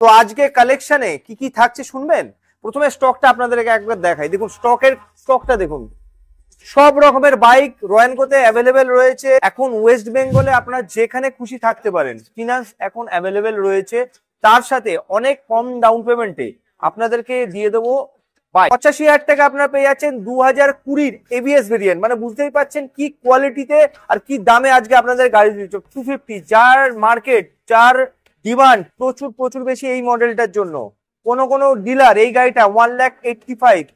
তো আজকে কালেকশনে কি কি থাকছে শুনবেন। প্রথমে স্টকটা আপনাদেরকে একবার দেখাই। দেখুন স্টকটা দেখুন, সব রকমের বাইক রয়্যানগোতে অ্যাভেলেবেল রয়েছে। এখন ওয়েস্ট বেঙ্গলে আপনারা যেখানে খুশি থাকতে পারেন, ফিনান্স এখন অ্যাভেলেবেল রয়েছে। তার সাথে অনেক কম ডাউন পেমেন্টে আপনাদেরকে দিয়ে দেবো বাইক। 85,000 টাকা আপনারা পেয়ে যাচ্ছেন 2020 এবিএস ভেরিয়েন্ট। মানে বুঝতেই পারছেন কি কোয়ালিটিতে আর কি দামে আজকে আপনাদের গাড়ি দিচ্ছে। 250, যার মার্কেট, যার ডিমান্ড প্রচুর প্রচুর বেশি এই মডেলটার জন্য। কোনো ডিলার এই গাড়িটা 1,85,000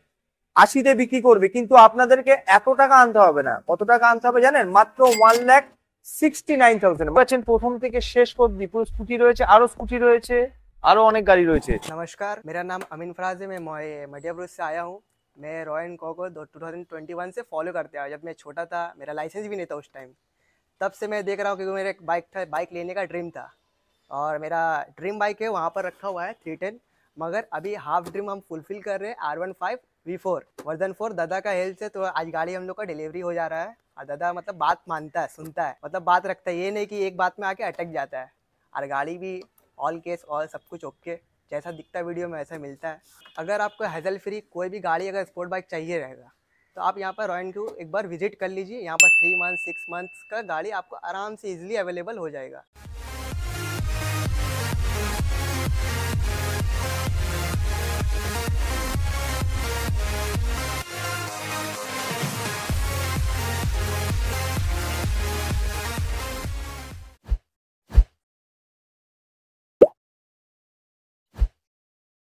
80-তে বিক্রি করবে, কিন্তু আপনাদেরকে এত টাকা আনতে হবে না। কত টাকা আনতে হবে জানেন? মাত্র 1,69,000 পাচ্ছেন প্রথম থেকে শেষ অবধি। পুরো স্কুটি রয়েছে, আরো স্কুটি রয়েছে, আরো অনেক গাড়ি রয়েছে। नमस्कार, मेरा नाम अमीन फराज है। मैं मध्य प्रदेश से आया हूँ। मैं रॉयल को 2021 से फॉलो करते आया। जब मैं छोटा था, मेरा लाइसेंस भी नहीं था उस टाइम। तब से मैं देख रहा हूँ, क्योंकि मेरा एक बाइक था, बाइक लेने का ड्रीम था और मेरा ड्रीम बाइक है वहाँ पर रखा हुआ है 310। मगर अभी हाफ ड्रीम हम फुलफिल कर रहे हैं R15 V4 वर्जन 4 दादा का हेल्थ से। तो आज गाड़ी हम लोग का डिलीवरी हो जा रहा है और दादा मतलब बात मानता है, सुनता है, मतलब बात रखता है। ये नहीं कि एक बात में आके अटक जाता है। और गाड़ी भी ऑल केस ऑल सब कुछ ओके, जैसा दिखता है वीडियो में वैसा मिलता है। अगर आपको हैजल फ्री कोई भी गाड़ी, अगर स्पोर्ट बाइक चाहिए रहेगा, तो आप यहाँ पर रॉयल को एक बार विजिट कर लीजिए। यहाँ पर 3 मंथ 6 मंथ्स का गाड़ी आपको आराम से इजीली अवेलेबल हो जाएगा।